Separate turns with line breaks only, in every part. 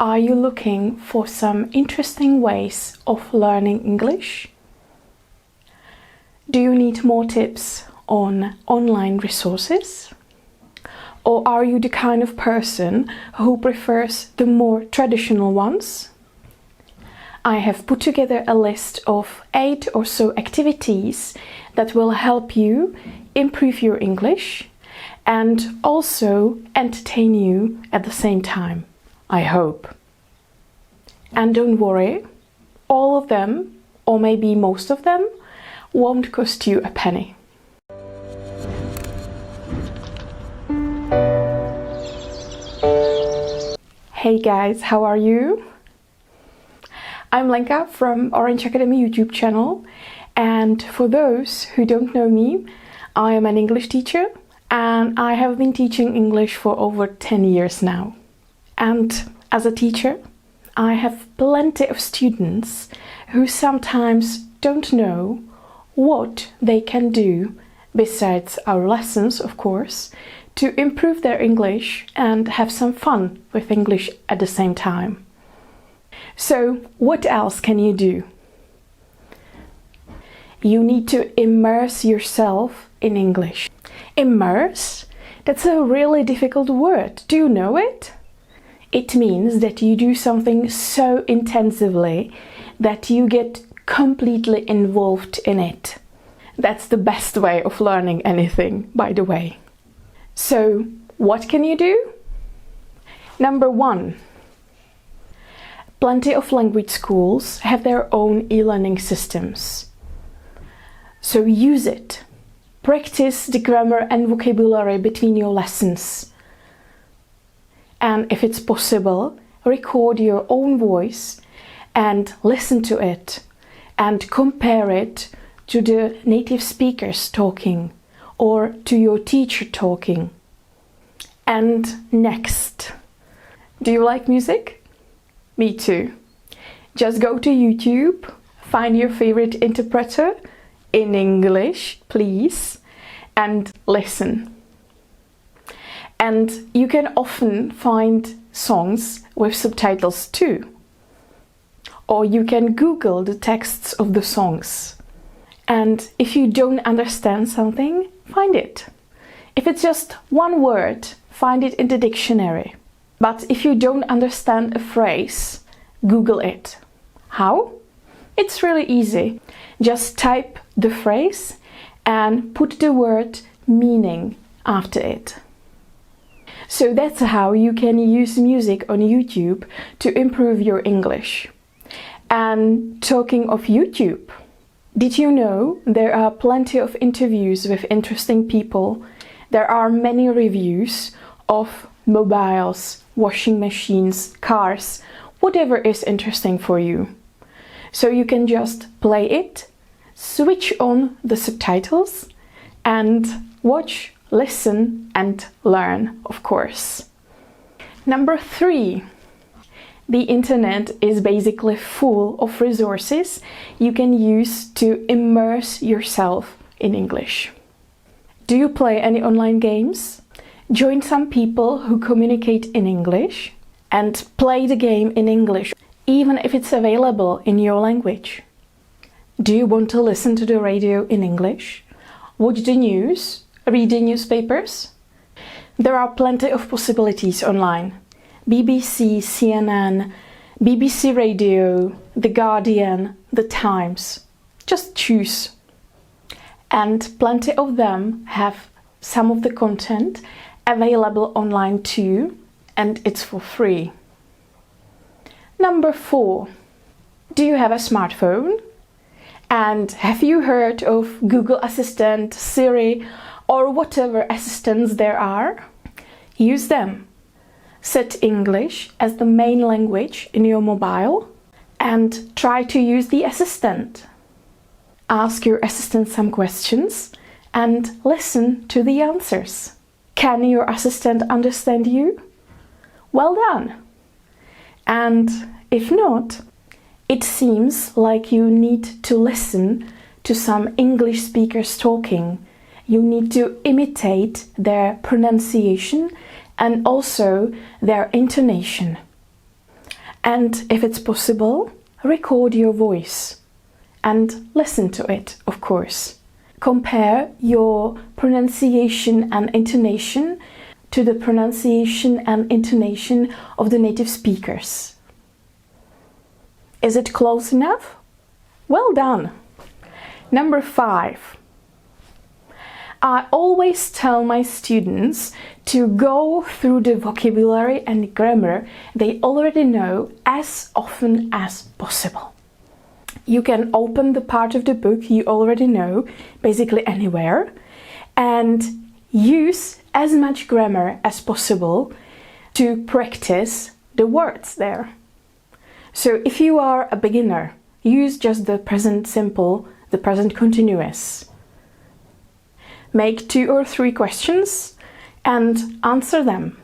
Are you looking for some interesting ways of learning English? Do you need more tips on online resources? Or are you the kind of person who prefers the more traditional ones? I have put together a list of 8 or so activities that will help you improve your English and also entertain you at the same time, I hope. And don't worry, all of them, or maybe most of them, won't cost you a penny. Hey guys, how are you? I'm Lenka from Orange Academy YouTube channel, and for those who don't know me, I am an English teacher and I have been teaching English for over 10 years now. And as a teacher, I have plenty of students who sometimes don't know what they can do, besides our lessons of course, to improve their English and have some fun with English at the same time. So what else can you do? You need to immerse yourself in English. Immerse? That's a really difficult word. Do you know it? It means that you do something so intensively that you get completely involved in it. That's the best way of learning anything, by the way. So, what can you do? Number 1. Plenty of language schools have their own e-learning systems. So use it. Practice the grammar and vocabulary between your lessons. And if it's possible, record your own voice and listen to it and compare it to the native speakers talking or to your teacher talking. And next, do you like music? Me too. Just go to YouTube, find your favorite interpreter in English, please, and listen. And you can often find songs with subtitles too. Or you can Google the texts of the songs. And if you don't understand something, find it. If it's just one word, find it in the dictionary. But if you don't understand a phrase, Google it. How? It's really easy. Just type the phrase and put the word meaning after it. So that's how you can use music on YouTube to improve your English. And talking of YouTube, did you know there are plenty of interviews with interesting people? There are many reviews of mobiles, washing machines, cars, whatever is interesting for you. So you can just play it, switch on the subtitles, and watch, listen and learn, of course. Number 3. The internet is basically full of resources you can use to immerse yourself in English. Do you play any online games? Join some people who communicate in English and play the game in English, even if it's available in your language. Do you want to listen to the radio in English? Watch the news? Read the newspapers? There are plenty of possibilities online. BBC, CNN, BBC Radio, The Guardian, The Times. Just choose. And plenty of them have some of the content available online too, and it's for free. Number 4. Do you have a smartphone? And have you heard of Google Assistant, Siri, or whatever assistants there are? Use them. Set English as the main language in your mobile and try to use the assistant. Ask your assistant some questions and listen to the answers. Can your assistant understand you? Well done! And if not, it seems like you need to listen to some English speakers talking. You need to imitate their pronunciation and also their intonation. And if it's possible, record your voice and listen to it, of course. Compare your pronunciation and intonation to the pronunciation and intonation of the native speakers. Is it close enough? Well done! Number 5. I always tell my students to go through the vocabulary and grammar they already know as often as possible. You can open the part of the book you already know, basically anywhere, and use as much grammar as possible to practice the words there. So if you are a beginner, use just the present simple, the present continuous. Make 2 or 3 questions and answer them.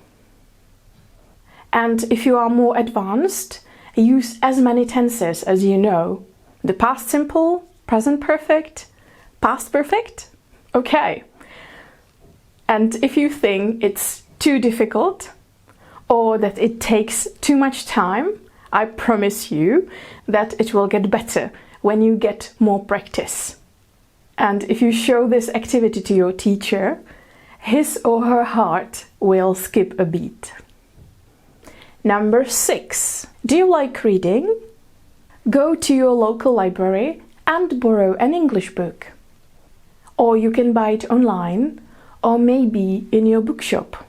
And if you are more advanced, use as many tenses as you know. The past simple, present perfect, past perfect. Okay. And if you think it's too difficult or that it takes too much time, I promise you that it will get better when you get more practice. And if you show this activity to your teacher, his or her heart will skip a beat. Number 6. Do you like reading? Go to your local library and borrow an English book. Or you can buy it online, or maybe in your bookshop.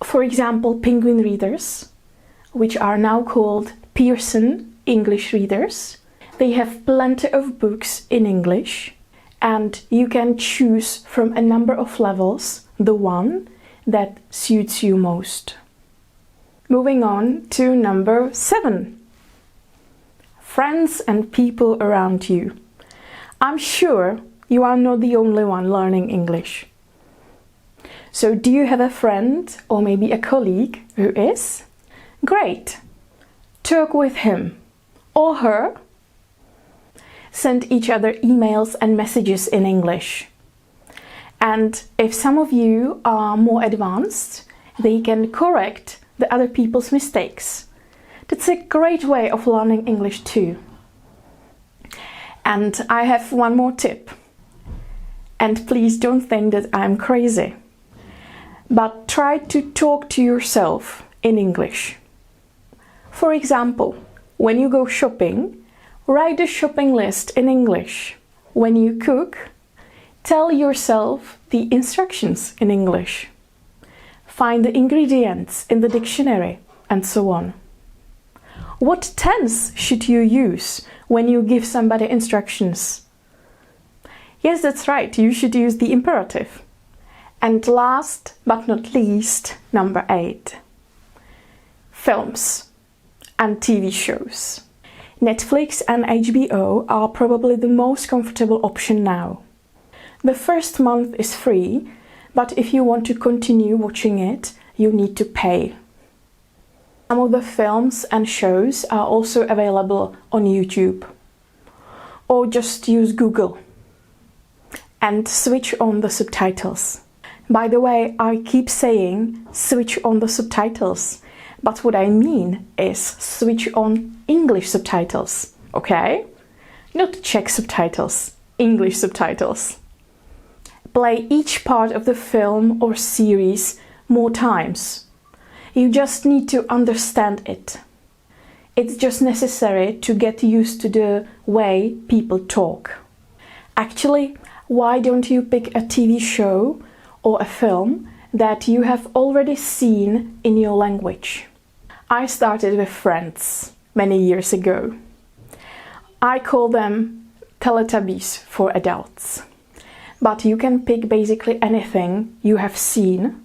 For example, Penguin readers, which are now called Pearson English readers. They have plenty of books in English, and you can choose from a number of levels the one that suits you most. Moving on to number 7. Friends and people around you. I'm sure you are not the only one learning English. So do you have a friend or maybe a colleague who is? Great! Talk with him or her. Send each other emails and messages in English. And if some of you are more advanced, they can correct the other people's mistakes. That's a great way of learning English too. And I have one more tip. And please don't think that I'm crazy. But try to talk to yourself in English. For example, when you go shopping, write a shopping list in English. When you cook, tell yourself the instructions in English. Find the ingredients in the dictionary, and so on. What tense should you use when you give somebody instructions? Yes, that's right, you should use the imperative. And last but not least, number 8. Films and TV shows. Netflix and HBO are probably the most comfortable option now. The first month is free, but if you want to continue watching it, you need to pay. Some of the films and shows are also available on YouTube. Or just use Google and switch on the subtitles. By the way, I keep saying switch on the subtitles, but what I mean is switch on English subtitles, okay? Not Czech subtitles, English subtitles. Play each part of the film or series more times. You just need to understand it. It's just necessary to get used to the way people talk. Actually, why don't you pick a TV show or a film that you have already seen in your language? I started with Friends many years ago. I call them Teletubbies for adults. But you can pick basically anything you have seen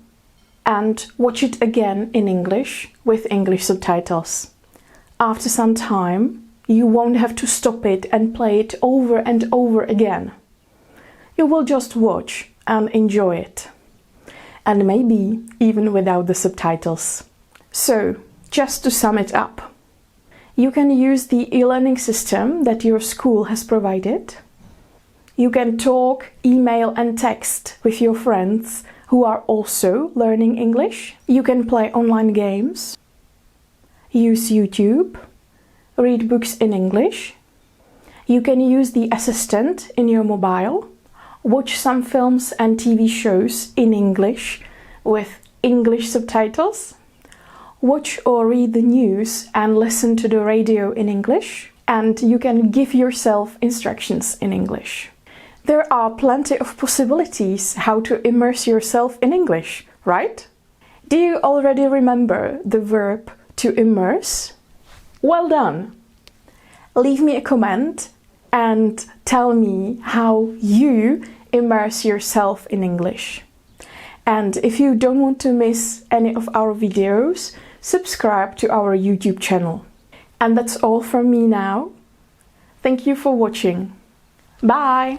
and watch it again in English with English subtitles. After some time, you won't have to stop it and play it over and over again. You will just watch and enjoy it. And maybe even without the subtitles. So, just to sum it up, you can use the e-learning system that your school has provided. You can talk, email and text with your friends who are also learning English. You can play online games. use YouTube, read books in English. You can use the assistant in your mobile, watch some films and TV shows in English with English subtitles, watch or read the news and listen to the radio in English, and you can give yourself instructions in English. There are plenty of possibilities how to immerse yourself in English, right? Do you already remember the verb to immerse? Well done! Leave me a comment and tell me how you immerse yourself in English. And if you don't want to miss any of our videos, subscribe to our YouTube channel. And that's all from me now. Thank you for watching. Bye!